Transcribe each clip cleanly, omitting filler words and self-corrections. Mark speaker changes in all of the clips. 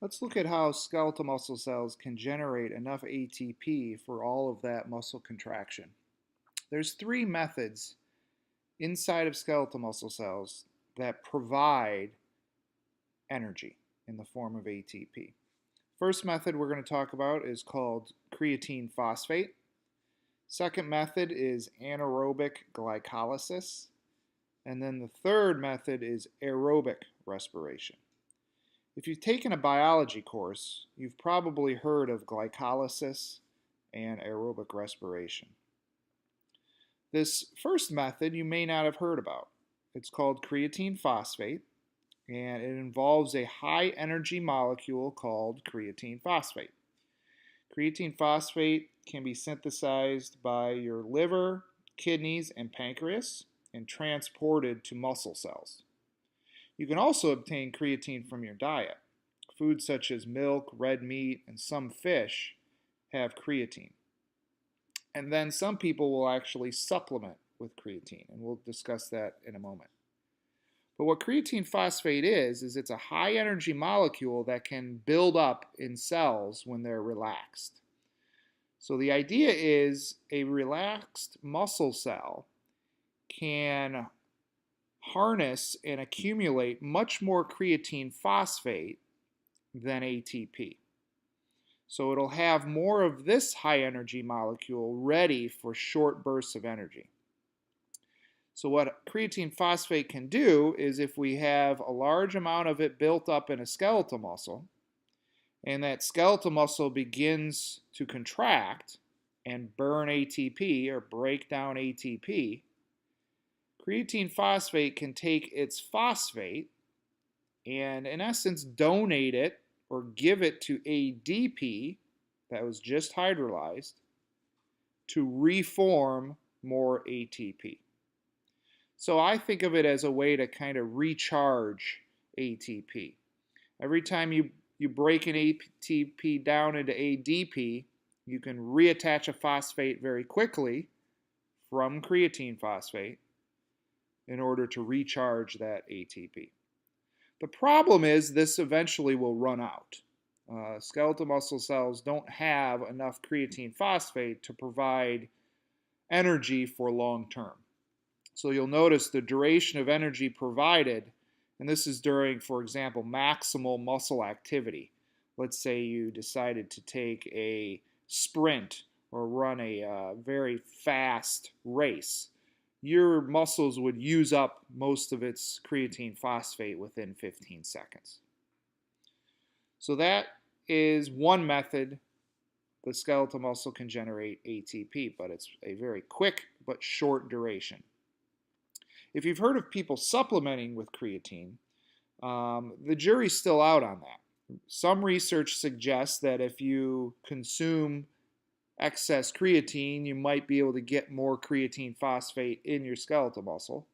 Speaker 1: Let's look at how skeletal muscle cells can generate enough ATP for all of that muscle contraction. There's three methods inside of skeletal muscle cells that provide energy in the form of ATP. First method we're going to talk about is called creatine phosphate. Second method is anaerobic glycolysis. And then the third method is aerobic respiration. If you've taken a biology course, you've probably heard of glycolysis and aerobic respiration. This first method you may not have heard about. It's called creatine phosphate, and it involves a high energy molecule called creatine phosphate. Creatine phosphate can be synthesized by your liver, kidneys, and pancreas and transported to muscle cells. You can also obtain creatine from your diet. Foods such as milk, red meat, and some fish have creatine. And then some people will actually supplement with creatine, and we'll discuss that in a moment. But what creatine phosphate is it's a high energy molecule that can build up in cells when they're relaxed. So the idea is a relaxed muscle cell can harness and accumulate much more creatine phosphate than ATP. So it'll have more of this high energy molecule ready for short bursts of energy. So what creatine phosphate can do is if we have a large amount of it built up in a skeletal muscle, and that skeletal muscle begins to contract and burn ATP or break down ATP, creatine phosphate can take its phosphate and in essence donate it or give it to ADP that was just hydrolyzed to reform more ATP. So I think of it as a way to kind of recharge ATP. Every time you break an ATP down into ADP, you can reattach a phosphate very quickly from creatine phosphate in order to recharge that ATP. The problem is this eventually will run out. Skeletal muscle cells don't have enough creatine phosphate to provide energy for long term. So you'll notice the duration of energy provided, and this is during, for example, maximal muscle activity. Let's say you decided to take a sprint or run a very fast race. Your muscles would use up most of its creatine phosphate within 15 seconds. So that is one method the skeletal muscle can generate ATP, but it's a very quick but short duration. If you've heard of people supplementing with creatine, the jury's still out on that. Some research suggests that if you consume excess creatine, you might be able to get more creatine phosphate in your skeletal muscle.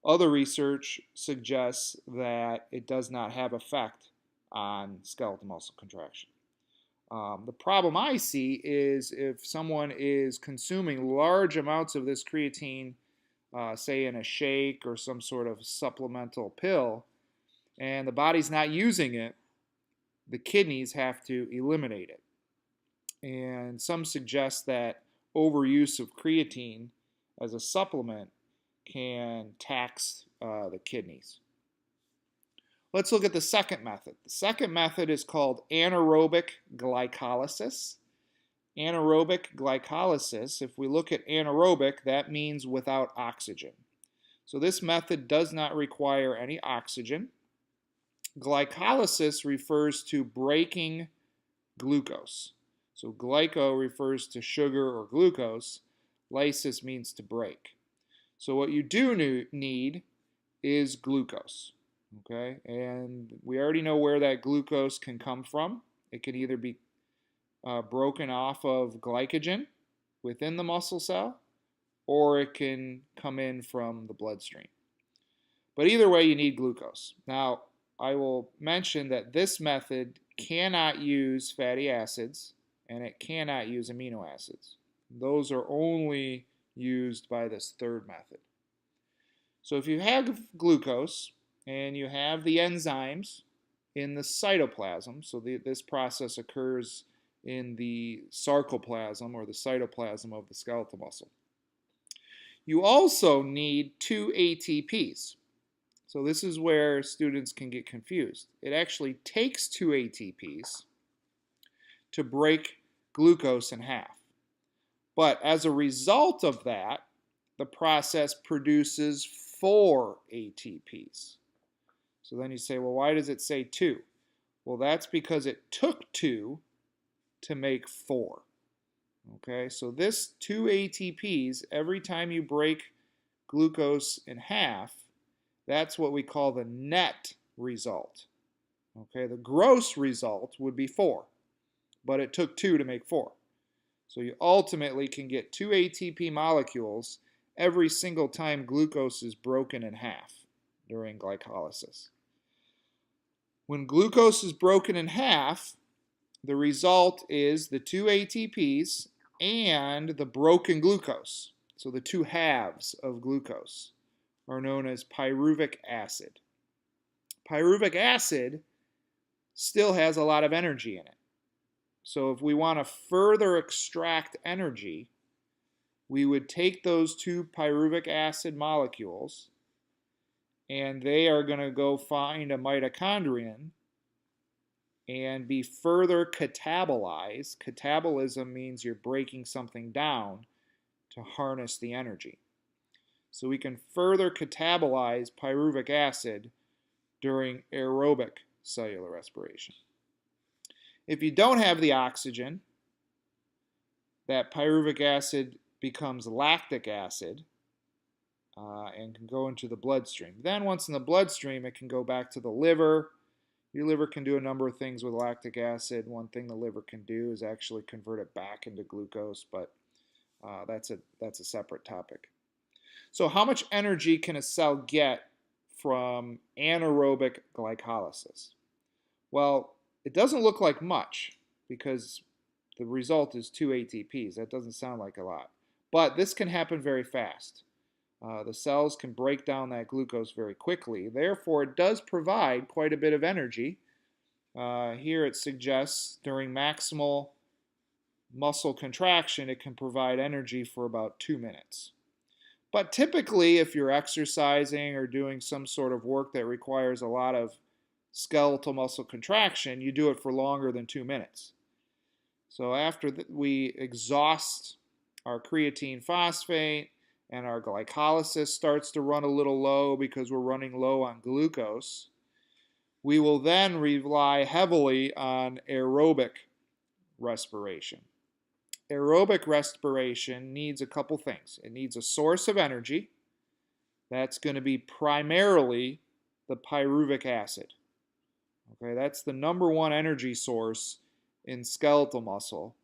Speaker 1: Other research suggests that it does not have effect on skeletal muscle contraction. The problem I see is if someone is consuming large amounts of this creatine, say in a shake or some sort of supplemental pill, and the body's not using it, the kidneys have to eliminate it. And some suggest that overuse of creatine as a supplement can tax the kidneys. Let's look at the second method. The second method is called anaerobic glycolysis. Anaerobic glycolysis, if we look at anaerobic, that means without oxygen. So this method does not require any oxygen. Glycolysis refers to breaking glucose. So glyco refers to sugar or glucose. Lysis means to break. So what you do need is glucose. Okay, and we already know where that glucose can come from. It can either be broken off of glycogen within the muscle cell, or it can come in from the bloodstream. But either way, you need glucose. Now, I will mention that this method cannot use fatty acids, and it cannot use amino acids. Those are only used by this third method. So if you have glucose and you have the enzymes in the cytoplasm. So this process occurs in the sarcoplasm or the cytoplasm of the skeletal muscle. You also need 2 ATPs. So this is where students can get confused. It actually takes 2 ATPs to break glucose in half. But as a result of that, the process produces 4 ATPs. So then you say, well, why does it say 2? Well, that's because it took 2 to make 4. Okay, so this 2 ATPs, every time you break glucose in half, that's what we call the net result. Okay, the gross result would be 4, but it took 2 to make 4. So you ultimately can get 2 ATP molecules every single time glucose is broken in half during glycolysis. When glucose is broken in half, the result is the 2 ATPs and the broken glucose. So the 2 halves of glucose are known as pyruvic acid. Pyruvic acid still has a lot of energy in it. So if we want to further extract energy, we would take those 2 pyruvic acid molecules and they are going to go find a mitochondrion and be further catabolized. Catabolism means you're breaking something down to harness the energy. So we can further catabolize pyruvic acid during aerobic cellular respiration. If you don't have the oxygen, that pyruvic acid becomes lactic acid and can go into the bloodstream. Then once in the bloodstream, it can go back to the liver. Your liver can do a number of things with lactic acid. One thing the liver can do is actually convert it back into glucose, but that's a separate topic. So how much energy can a cell get from anaerobic glycolysis? Well, it doesn't look like much because the result is 2 ATPs. That doesn't sound like a lot. But this can happen very fast. The cells can break down that glucose very quickly. Therefore, it does provide quite a bit of energy. Here it suggests during maximal muscle contraction, it can provide energy for about 2 minutes. But typically, if you're exercising or doing some sort of work that requires a lot of skeletal muscle contraction, you do it for longer than 2 minutes. So after we exhaust our creatine phosphate and our glycolysis starts to run a little low because we're running low on glucose, we will then rely heavily on aerobic respiration. Aerobic respiration needs a couple things. It needs a source of energy. That's going to be primarily the pyruvic acid. Okay, that's the number one energy source in skeletal muscle.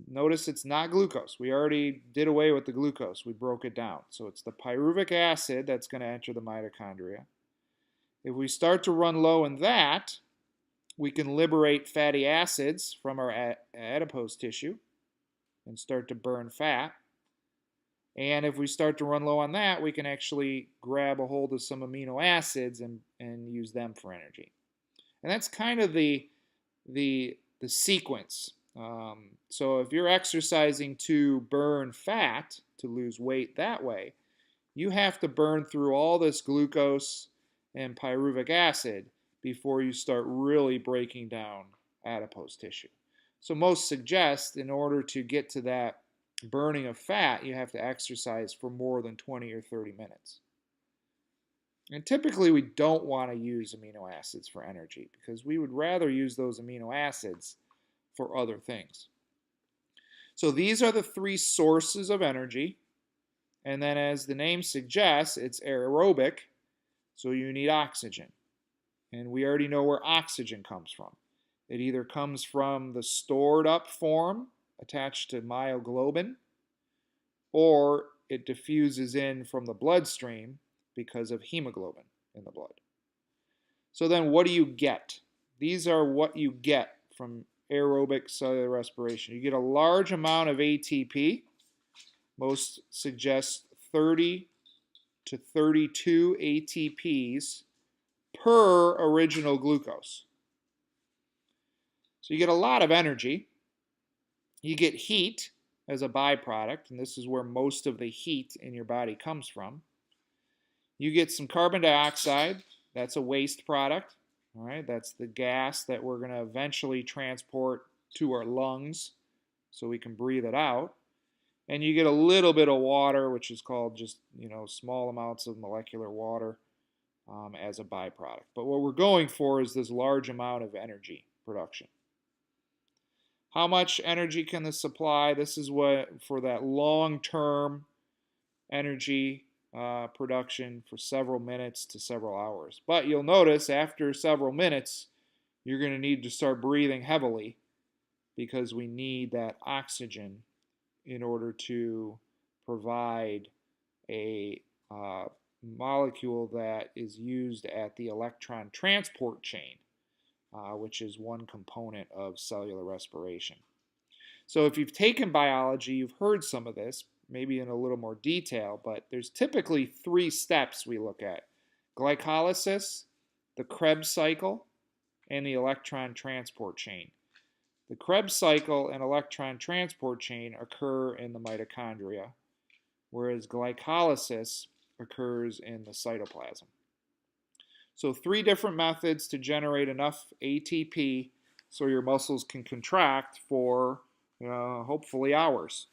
Speaker 1: Notice it's not glucose. We already did away with the glucose. We broke it down. So it's the pyruvic acid that's going to enter the mitochondria. If we start to run low in that, we can liberate fatty acids from our adipose tissue and start to burn fat. And if we start to run low on that, we can actually grab a hold of some amino acids and use them for energy. And that's kind of the sequence. So if you're exercising to burn fat, to lose weight that way, you have to burn through all this glucose and pyruvic acid before you start really breaking down adipose tissue. So most suggest in order to get to that burning of fat, you have to exercise for more than 20 or 30 minutes. And typically we don't want to use amino acids for energy because we would rather use those amino acids for other things. So these are the 3 sources of energy. And then as the name suggests, it's aerobic, so you need oxygen. And we already know where oxygen comes from. It either comes from the stored up form attached to myoglobin, or it diffuses in from the bloodstream because of hemoglobin in the blood. So then what do you get? These are what you get from aerobic cellular respiration. You get a large amount of ATP. Most suggest 30 to 32 ATPs per original glucose. So you get a lot of energy. You get heat as a byproduct, and this is where most of the heat in your body comes from. You get some carbon dioxide. That's a waste product. All right, that's the gas that we're going to eventually transport to our lungs so we can breathe it out. And you get a little bit of water, which is called just, small amounts of molecular water as a byproduct. But what we're going for is this large amount of energy production. How much energy can this supply? This is what, for that long-term energy production for several minutes to several hours. But you'll notice after several minutes, you're going to need to start breathing heavily because we need that oxygen in order to provide a molecule that is used at the electron transport chain, which is one component of cellular respiration. So if you've taken biology, you've heard some of this, maybe in a little more detail, but there's typically 3 steps we look at: glycolysis, the Krebs cycle, and the electron transport chain. The Krebs cycle and electron transport chain occur in the mitochondria, whereas glycolysis occurs in the cytoplasm. So 3 different methods to generate enough ATP so your muscles can contract for hopefully hours.